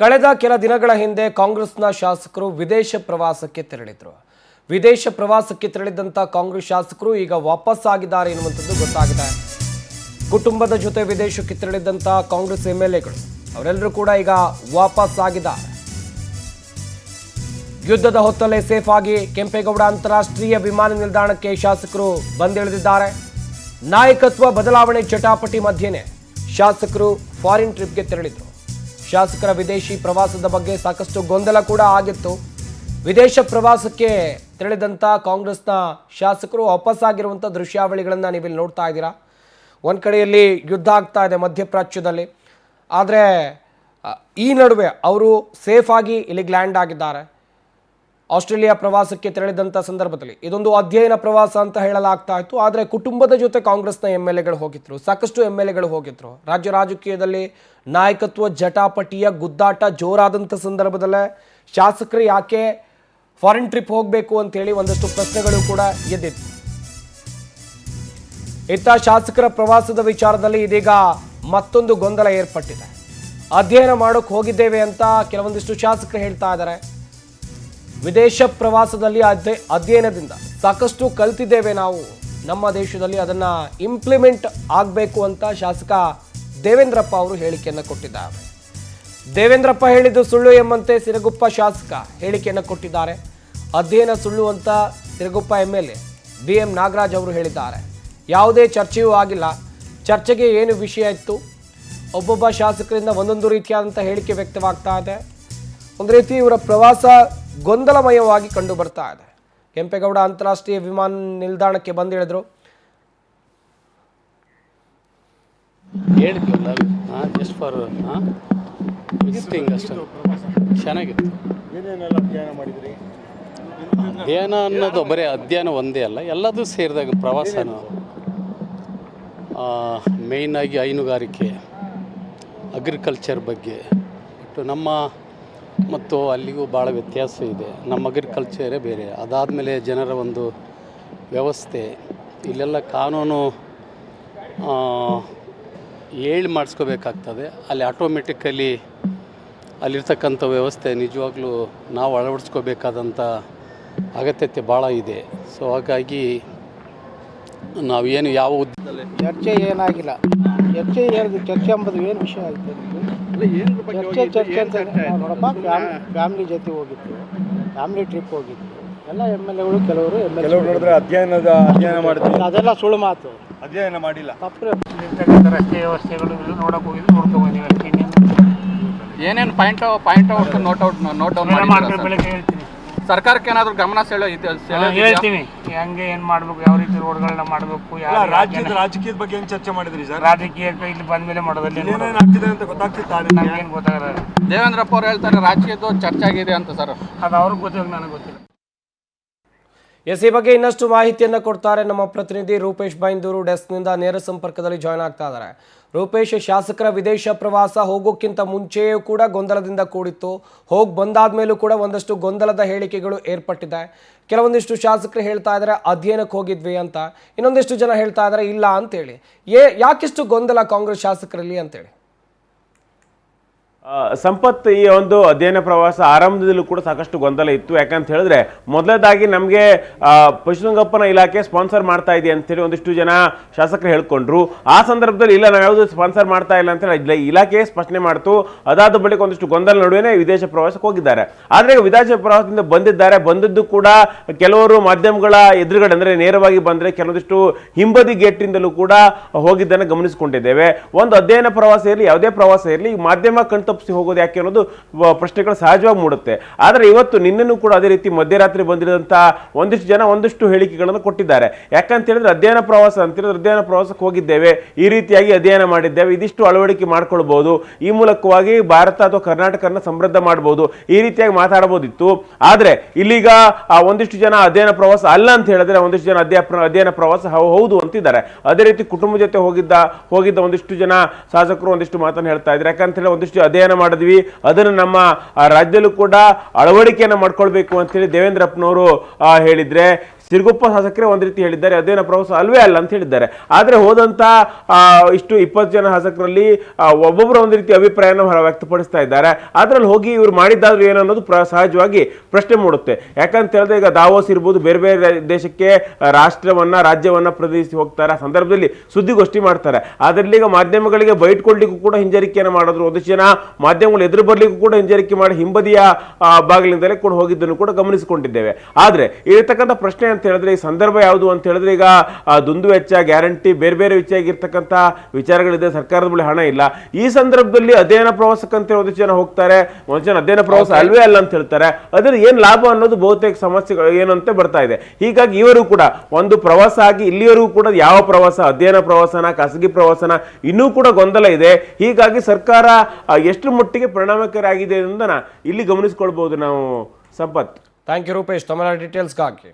ಕಳೆದ ಕೆಲ ದಿನಗಳ ಹಿಂದೆ ಕಾಂಗ್ರೆಸ್ನ ಶಾಸಕರು ವಿದೇಶ ಪ್ರವಾಸಕ್ಕೆ ತೆರಳಿದ್ರು. ವಿದೇಶ ಪ್ರವಾಸಕ್ಕೆ ತೆರಳಿದಂತ ಕಾಂಗ್ರೆಸ್ ಶಾಸಕರು ಈಗ ವಾಪಸ್ ಆಗಿದ್ದಾರೆ ಎನ್ನುವಂಥದ್ದು ಗೊತ್ತಾಗಿದೆ. ಕುಟುಂಬದ ಜೊತೆ ವಿದೇಶಕ್ಕೆ ತೆರಳಿದಂತ ಕಾಂಗ್ರೆಸ್ ಎಂಎಲ್ಎಗಳು ಅವರೆಲ್ಲರೂ ಕೂಡ ಈಗ ವಾಪಸ್ ಆಗಿದ್ದಾರೆ. ಯುದ್ಧದ ಹೊತ್ತಲ್ಲೇ ಸೇಫ್ ಆಗಿ ಕೆಂಪೇಗೌಡ ಅಂತಾರಾಷ್ಟ್ರೀಯ ವಿಮಾನ ನಿಲ್ದಾಣಕ್ಕೆ ಶಾಸಕರು ಬಂದಿಳಿದಿದ್ದಾರೆ. ನಾಯಕತ್ವ ಬದಲಾವಣೆ ಜಟಾಪಟಿ ಮಧ್ಯೆನೇ ಶಾಸಕರು ಫಾರಿನ್ ಟ್ರಿಪ್ಗೆ ತೆರಳಿದ್ರು. ಶಾಸಕರ ವಿದೇಶಿ ಪ್ರವಾಸದ ಬಗ್ಗೆ ಸಾಕಷ್ಟು ಗೊಂದಲ ಕೂಡ ಆಗಿತ್ತು. ವಿದೇಶ ಪ್ರವಾಸಕ್ಕೆ ತೆರಳಿದಂಥ ಕಾಂಗ್ರೆಸ್ನ ಶಾಸಕರು ವಾಪಸ್ಸಾಗಿರುವಂಥ ದೃಶ್ಯಾವಳಿಗಳನ್ನು ನೀವಿಲ್ಲಿ ನೋಡ್ತಾ ಇದ್ದೀರಾ. ಒಂದು ಕಡೆಯಲ್ಲಿ ಯುದ್ಧ ಆಗ್ತಾ ಇದೆ ಮಧ್ಯಪ್ರಾಚ್ಯದಲ್ಲಿ, ಆದರೆ ಈ ನಡುವೆ ಅವರು ಸೇಫ್ ಆಗಿ ಇಲ್ಲಿಗೆ ಲ್ಯಾಂಡ್ ಆಗಿದ್ದಾರೆ. ಆಸ್ಟ್ರೇಲಿಯಾ ಪ್ರವಾಸಕ್ಕೆ ತೆರಳಿದಂಥ ಸಂದರ್ಭದಲ್ಲಿ ಇದೊಂದು ಅಧ್ಯಯನ ಪ್ರವಾಸ ಅಂತ ಹೇಳಲಾಗ್ತಾ ಇತ್ತು. ಆದರೆ ಕುಟುಂಬದ ಜೊತೆ ಕಾಂಗ್ರೆಸ್ನ ಎಂಎಲ್ಎಗಳು ಹೋಗಿದ್ರು, ಸಾಕಷ್ಟು ಎಂಎಲ್ಎಗಳು ಹೋಗಿದ್ರು. ರಾಜ್ಯ ರಾಜಕೀಯದಲ್ಲಿ ನಾಯಕತ್ವ ಜಟಾಪಟಿಯ ಗುದ್ದಾಟ ಜೋರಾದಂಥ ಸಂದರ್ಭದಲ್ಲೇ ಶಾಸಕರು ಯಾಕೆ ಫಾರಿನ್ ಟ್ರಿಪ್ ಹೋಗಬೇಕು ಅಂತೇಳಿ ಒಂದಷ್ಟು ಪ್ರಶ್ನೆಗಳು ಕೂಡ ಎದ್ದಿತ್ತು. ಇತ್ತ ಶಾಸಕರ ಪ್ರವಾಸದ ವಿಚಾರದಲ್ಲಿ ಇದೀಗ ಮತ್ತೊಂದು ಗೊಂದಲ ಏರ್ಪಟ್ಟಿದೆ. ಅಧ್ಯಯನ ಮಾಡೋಕೆ ಹೋಗಿದ್ದೇವೆ ಅಂತ ಕೆಲವೊಂದಿಷ್ಟು ಶಾಸಕರು ಹೇಳ್ತಾ ಇದ್ದಾರೆ. ವಿದೇಶ ಪ್ರವಾಸದಲ್ಲಿ ಅಧ್ಯಯನದಿಂದ ಸಾಕಷ್ಟು ಕಲ್ತಿದ್ದೇವೆ ನಾವು, ನಮ್ಮ ದೇಶದಲ್ಲಿ ಅದನ್ನು ಇಂಪ್ಲಿಮೆಂಟ್ ಆಗಬೇಕು ಅಂತ ಶಾಸಕ ದೇವೇಂದ್ರಪ್ಪ ಅವರು ಹೇಳಿಕೆಯನ್ನು ಕೊಟ್ಟಿದ್ದಾರೆ. ದೇವೇಂದ್ರಪ್ಪ ಹೇಳಿದ್ದು ಸುಳ್ಳು ಎಂಬಂತೆ ಸಿರಗುಪ್ಪ ಶಾಸಕ ಹೇಳಿಕೆಯನ್ನು ಕೊಟ್ಟಿದ್ದಾರೆ. ಅಧ್ಯಯನ ಸುಳ್ಳು ಅಂತ ಸಿರಗುಪ್ಪ ಎಂಎಲ್ಎ BM ನಾಗರಾಜ್ ಅವರು ಹೇಳಿದ್ದಾರೆ. ಯಾವುದೇ ಚರ್ಚೆಯೂ ಆಗಿಲ್ಲ. ಚರ್ಚೆಗೆ ಏನು ವಿಷಯ ಇತ್ತು? ಒಬ್ಬೊಬ್ಬ ಶಾಸಕರಿಂದ ಒಂದೊಂದು ರೀತಿಯಾದಂಥ ಹೇಳಿಕೆ ವ್ಯಕ್ತವಾಗ್ತಾ ಇದೆ. ಒಂದು ರೀತಿ ಇವರ ಪ್ರವಾಸ ಗೊಂದಲಮಯವಾಗಿ ಕಂಡು ಬರ್ತಾ ಇದೆ. ಕೆಂಪೇಗೌಡ ಅಂತಾರಾಷ್ಟ್ರೀಯ ವಿಮಾನ ನಿಲ್ದಾಣಕ್ಕೆ ಬಂದಿಳಿದ್ರು. ಹೇಳಿದ್ವಲ್ಲ ಜಸ್ಟ್ ಫಾರ್ ವಿಸಿಟಿಂಗ್ ಅಷ್ಟೇ. ಚೆನ್ನಾಗಿತ್ತು. ಏನೇನೆಲ್ಲ ಅಧ್ಯಯನ ಮಾಡಿದ್ರಿ? ಅಧ್ಯಯನ ಅನ್ನೋದು ಬರೀ ಅಧ್ಯಯನ ಒಂದೇ ಅಲ್ಲ, ಎಲ್ಲದೂ ಸೇರಿದಾಗ ಪ್ರವಾಸನ ಮೇಯ್ನಾಗಿ ಹೈನುಗಾರಿಕೆ, ಅಗ್ರಿಕಲ್ಚರ್ ಬಗ್ಗೆ. ಬಟ್ ನಮ್ಮ ಮತ್ತು ಅಲ್ಲಿಗೂ ಭಾಳ ವ್ಯತ್ಯಾಸ ಇದೆ. ನಮ್ಮ ಅಗ್ರಿಕಲ್ಚರೇ ಬೇರೆ, ಅದಾದಮೇಲೆ ಜನರ ಒಂದು ವ್ಯವಸ್ಥೆ, ಇಲ್ಲೆಲ್ಲ ಕಾನೂನು ಹೇಳಿ ಮಾಡಿಸ್ಕೋಬೇಕಾಗ್ತದೆ. ಅಲ್ಲಿ ಆಟೋಮೆಟಿಕಲಿ ಅಲ್ಲಿರ್ತಕ್ಕಂಥ ವ್ಯವಸ್ಥೆ ನಿಜವಾಗ್ಲೂ ನಾವು ಅಳವಡಿಸ್ಕೋಬೇಕಾದಂಥ ಅಗತ್ಯತೆ ಭಾಳ ಇದೆ. ಸೊ ಹಾಗಾಗಿ ನಾವೇನು ಯಾವ ಚರ್ಚೆ ಏನಾಗಿಲ್ಲ. ಚರ್ಚೆ ಎಂಬುದು ಏನು ವಿಷಯ ಆಯಿತು? ಚರ್ಚೆ ಅಂತ ನೋಡಪ್ಪ, ಫ್ಯಾಮಿಲಿ ಜೊತೆ ಹೋಗಿತ್ತು, ಫ್ಯಾಮಿಲಿ ಟ್ರಿಪ್ ಹೋಗಿತ್ತು. ಎಲ್ಲ MLAಗಳು ಕೆಲವರು ನೋಡಿದ್ರೆ ಅಧ್ಯಯನ ಮಾಡ್ತೀವಿ, ಅದೆಲ್ಲ ಸುಳ್ಳು ಮಾತು. ಅಧ್ಯಯನ ಮಾಡಿಲ್ಲ. ತಪ್ಪು ರಸ್ತೆ ವ್ಯವಸ್ಥೆಗಳು ನೋಡಕ್ಕೆ ಹೋಗಿದ್ದು ನೋಡ್ಕೊಂಡು ಬಂದೀವಿ ಅಷ್ಟೇ. ಏನೇನು ಪಾಯಿಂಟ್ ಔಟ್ ನೋಟ್ ಡೌನ್ ಬೆಳಗ್ಗೆ ಹೇಳ್ತೀನಿ. ಸರ್ಕಾರಕ್ಕೆ ಏನಾದರೂ ಗಮನ ಹೇಳ್ತೀನಿ ಹೆಂಗೆ ಏನು ಮಾಡಬೇಕು, ಯಾವ ರೀತಿ ರೋಡ್ಗಳನ್ನ ಮಾಡಬೇಕು. ರಾಜಕೀಯದ ಬಗ್ಗೆ ಏನು ಚರ್ಚೆ ಮಾಡಿದ್ರಿ ಸರ್? ರಾಜಕೀಯಕ್ಕೆ ಇಲ್ಲಿ ಬಂದ ಮೇಲೆ ಮಾಡೋದಲ್ಲಿ ಏನೇನಾಗ್ತಿದೆ ಅಂತ ಗೊತ್ತಾಗ್ತಿತ್ತು. ನಮ್ಗೇನು ಗೊತ್ತಾಗಲ್ಲ. ದೇವೇಂದ್ರಪ್ಪ ಅವ್ರು ಹೇಳ್ತಾರೆ ರಾಜಕೀಯದ್ದು ಚರ್ಚೆ ಆಗಿದೆ ಅಂತ ಸರ್. ಅದು ಅವ್ರಿಗೆ ಗೊತ್ತಿಲ್ಲ, ನನಗೆ ಗೊತ್ತಿಲ್ಲ. ಈ ಬಗ್ಗೆ ಇನ್ನಷ್ಟು ಮಾಹಿತಿಯನ್ನು ಕೊಡ್ತಾರೆ ನಮ್ಮ ಪ್ರತಿನಿಧಿ ರೂಪೇಶ್ ಬೈಂದೂರು. ಡೆಸ್ಕ್ನಿಂದ ನೇರ ಸಂಪರ್ಕದಲ್ಲಿ ಜಾಯ್ನ್ ಆಗ್ತಾ ಇದ್ದಾರೆ. ರೂಪೇಶ್, ಶಾಸಕರ ವಿದೇಶ ಪ್ರವಾಸ ಹೋಗೋಕ್ಕಿಂತ ಮುಂಚೆಯೂ ಕೂಡ ಗೊಂದಲದಿಂದ ಕೂಡಿತ್ತು. ಹೋಗಿ ಬಂದಾದ್ಮೇಲೂ ಕೂಡ ಒಂದಷ್ಟು ಗೊಂದಲದ ಹೇಳಿಕೆಗಳು ಏರ್ಪಟ್ಟಿದೆ. ಕೆಲವೊಂದಿಷ್ಟು ಶಾಸಕರು ಹೇಳ್ತಾ ಇದ್ದಾರೆ ಅಧ್ಯಯನಕ್ಕೆ ಹೋಗಿದ್ವಿ ಅಂತ, ಇನ್ನೊಂದಿಷ್ಟು ಜನ ಹೇಳ್ತಾ ಇದ್ದಾರೆ ಇಲ್ಲ ಅಂತೇಳಿ. ಯಾಕಿಷ್ಟು ಗೊಂದಲ ಕಾಂಗ್ರೆಸ್ ಶಾಸಕರಲ್ಲಿ ಅಂತೇಳಿ? ಸಂಪತ್, ಈ ಒಂದು ಅಧ್ಯಯನ ಪ್ರವಾಸ ಆರಂಭದಲ್ಲೂ ಕೂಡ ಸಾಕಷ್ಟು ಗೊಂದಲ ಇತ್ತು. ಯಾಕಂತ ಹೇಳಿದ್ರೆ ಮೊದಲದಾಗಿ ನಮಗೆ ಪಶುಸಂಗೋಪನಾ ಇಲಾಖೆ ಸ್ಪಾನ್ಸರ್ ಮಾಡ್ತಾ ಇದೆ ಅಂತೇಳಿ ಒಂದಿಷ್ಟು ಜನ ಶಾಸಕರು ಹೇಳ್ಕೊಂಡ್ರು. ಆ ಸಂದರ್ಭದಲ್ಲಿ ಇಲ್ಲ, ನಾವು ಯಾವುದು ಸ್ಪಾನ್ಸರ್ ಮಾಡ್ತಾ ಇಲ್ಲ ಅಂತೇಳಿ ಇಲಾಖೆ ಸ್ಪಷ್ಟನೆ ಮಾಡ್ತು. ಅದಾದ ಬಳಿಕ ಒಂದಿಷ್ಟು ಗೊಂದಲ ನಡುವೆ ವಿದೇಶ ಪ್ರವಾಸಕ್ಕೆ ಹೋಗಿದ್ದಾರೆ. ಆದರೆ ವಿದೇಶ ಪ್ರವಾಸದಿಂದ ಬಂದಿದ್ದು ಕೂಡ ಕೆಲವರು ಮಾಧ್ಯಮಗಳ ಎದುರುಗಡೆ ಅಂದರೆ ನೇರವಾಗಿ ಬಂದರೆ ಕೆಲವೊಂದಿಷ್ಟು ಹಿಂಬದಿ ಗೇಟಿಂದಲೂ ಕೂಡ ಹೋಗಿದ್ದನ್ನು ಗಮನಿಸಿಕೊಂಡಿದ್ದೇವೆ. ಒಂದು ಅಧ್ಯಯನ ಪ್ರವಾಸ ಇರಲಿ, ಯಾವುದೇ ಪ್ರವಾಸ ಇರಲಿ, ಮಾಧ್ಯಮ ಕಣ್ತಪ್ಪಿಸಿ ಹೋಗೋದು ಯಾಕೆ ಅನ್ನೋದು ಪ್ರಶ್ನೆಗಳು ಸಹಜವಾಗಿ ಮೂಡುತ್ತೆ. ಆದರೆ ಇವತ್ತು ನಿನ್ನೆನೂ ಕೂಡ ಅದೇ ರೀತಿ ಮಧ್ಯರಾತ್ರಿ ಬಂದಿರೋಂಥ ಒಂದಿಷ್ಟು ಜನ ಒಂದಿಷ್ಟು ಹೇಳಿಕೆಗಳನ್ನು ಕೊಟ್ಟಿದ್ದಾರೆ. ಯಾಕಂತ ಹೇಳಿದ್ರೆ ಅಧ್ಯಯನ ಪ್ರವಾಸ ಅಂತ ಹೇಳಿದ್ರೆ ಅಧ್ಯಯನ ಪ್ರವಾಸಕ್ಕೆ ಹೋಗಿದ್ದೇವೆ, ಈ ರೀತಿಯಾಗಿ ಅಧ್ಯಯನ ಮಾಡಿದ್ದೇವೆ, ಇದಿಷ್ಟು ಅಳವಡಿಕೆ ಮಾಡ್ಕೊಳ್ಬಹುದು, ಈ ಮೂಲಕವಾಗಿ ಭಾರತ ಅಥವಾ ಕರ್ನಾಟಕನ ಸಮೃದ್ಧ ಮಾಡಬಹುದು, ಈ ರೀತಿಯಾಗಿ ಮಾತಾಡಬಹುದಿತ್ತು. ಆದರೆ ಇಲ್ಲಿಗ ಒಂದಿಷ್ಟು ಜನ ಅಧ್ಯಯನ ಪ್ರವಾಸ ಅಲ್ಲ ಅಂತ ಹೇಳಿದ್ರೆ ಒಂದಿಷ್ಟು ಜನ ಅಧ್ಯಯನ ಪ್ರವಾಸ ಹೌದು ಅಂತಿದ್ದಾರೆ. ಅದೇ ರೀತಿ ಕುಟುಂಬ ಜೊತೆ ಹೋಗಿದ್ದ ಒಂದಿಷ್ಟು ಜನ ಶಾಸಕರು ಒಂದಿಷ್ಟು ಮಾತನ್ನು ಹೇಳ್ತಾ ಇದ್ದಾರೆ. ಯಾಕಂತ ಹೇಳಿ ಒಂದಿಷ್ಟು ಅಧ್ಯಯನ ಮಾಡಿದ್ವಿ, ಅದನ್ನು ನಮ್ಮ ರಾಜ್ಯದಲ್ಲೂ ಕೂಡ ಅಳವಡಿಕೆಯನ್ನು ಮಾಡ್ಕೊಳ್ಬೇಕು ಅಂತ ಹೇಳಿ ದೇವೇಂದ್ರಪ್ಪನವರು ಹೇಳಿದ್ರೆ, ಸಿರುಗುಪ್ಪ ಶಾಸಕರೇ ಒಂದು ರೀತಿ ಹೇಳಿದ್ದಾರೆ ಅಧ್ಯಯನ ಪ್ರವಾಸ ಅಲ್ವೇ ಅಲ್ಲ ಅಂತ ಹೇಳಿದ್ದಾರೆ. ಆದರೆ ಹೋದಂತ ಇಷ್ಟು 20 ಜನ ಶಾಸಕರಲ್ಲಿ ಒಬ್ಬೊಬ್ಬರು ಒಂದು ರೀತಿ ಅಭಿಪ್ರಾಯನ ವ್ಯಕ್ತಪಡಿಸ್ತಾ ಇದ್ದಾರೆ. ಅದರಲ್ಲಿ ಹೋಗಿ ಇವ್ರು ಮಾಡಿದ್ದಾದ್ರು ಏನು ಅನ್ನೋದು ಸಹಜವಾಗಿ ಪ್ರಶ್ನೆ ಮೂಡುತ್ತೆ. ಯಾಕಂತ ಹೇಳಿದ್ರೆ ಈಗ ದಾವೋಸ್ ಇರ್ಬೋದು, ಬೇರೆ ಬೇರೆ ದೇಶಕ್ಕೆ ರಾಜ್ಯವನ್ನ ಪ್ರತಿನಿಧಿಸಿ ಹೋಗ್ತಾರೆ. ಆ ಸಂದರ್ಭದಲ್ಲಿ ಸುದ್ದಿಗೋಷ್ಠಿ ಮಾಡ್ತಾರೆ. ಅದರಲ್ಲಿ ಈಗ ಮಾಧ್ಯಮಗಳಿಗೆ ಬೈಟ್ ಕೊಡ್ಲಿಕ್ಕೂ ಕೂಡ ಹಿಂಜರಿಕೆಯನ್ನು ಮಾಡಿದ್ರು. ಒಂದಷ್ಟು ಜನ ಮಾಧ್ಯಮಗಳು ಎದುರು ಬರ್ಲಿಕ್ಕೂ ಕೂಡ ಹಿಂಜರಿಕೆ ಮಾಡಿ ಹಿಂಬದಿಯ ಬಾಗಿಲಿಂದಲೇ ಕೂಡ ಹೋಗಿದ್ದನ್ನು ಕೂಡ ಗಮನಿಸಿಕೊಂಡಿದ್ದೇವೆ. ಆದ್ರೆ ಇರತಕ್ಕಂಥ ಪ್ರಶ್ನೆ ಅಂತ ಹೇಳಿದ್ರೆ ಈ ಸಂದರ್ಭ ಯಾವುದು ಅಂತ ಹೇಳಿದ್ರೆ ಈಗ ದುಂದು ವೆಚ್ಚ, ಗ್ಯಾರಂಟಿ, ಬೇರೆ ಬೇರೆ ವಿಚಾರವಾಗಿರ್ತಕ್ಕಂಥ ವಿಚಾರಗಳಿದೆ. ಸರ್ಕಾರದ ಬಳಿ ಹಣ ಇಲ್ಲ. ಈ ಸಂದರ್ಭದಲ್ಲಿ ಅಧ್ಯಯನ ಪ್ರವಾಸಕ್ಕಂತ ಒಂದಷ್ಟು ಜನ ಹೋಗ್ತಾರೆ, ಒಂದಷ್ಟು ಜನ ಅಧ್ಯಯನ ಪ್ರವಾಸ ಅಲ್ವೇ ಅಲ್ಲ ಅಂತ ಹೇಳ್ತಾರೆ. ಅದ್ರ ಏನ್ ಲಾಭ ಅನ್ನೋದು ಬಹುತೇಕ ಸಮಸ್ಯೆಗಳು ಏನಂತೆ ಬರ್ತಾ ಇದೆ. ಹೀಗಾಗಿ ಇವರು ಕೂಡ ಒಂದು ಪ್ರವಾಸ ಆಗಿ ಇಲ್ಲಿವರೆಗೂ ಕೂಡ ಯಾವ ಪ್ರವಾಸ, ಅಧ್ಯಯನ ಪ್ರವಾಸನ, ಖಾಸಗಿ ಪ್ರವಾಸನ, ಇನ್ನೂ ಕೂಡ ಗೊಂದಲ ಇದೆ. ಹೀಗಾಗಿ ಸರ್ಕಾರ ಎಷ್ಟು ಮಟ್ಟಿಗೆ ಪರಿಣಾಮಕಾರಿ ಆಗಿದೆ ಅನ್ನೋದನ್ನ ಇಲ್ಲಿ ಗಮನಿಸಿಕೊಳ್ಬಹುದು ನಾವು. ಸಂಪತ್, ಥ್ಯಾಂಕ್ ಯು ರೂಪೇಶ್, ತಮ್ಮ ಡೀಟೇಲ್ಸ್ಗಾಗಿ.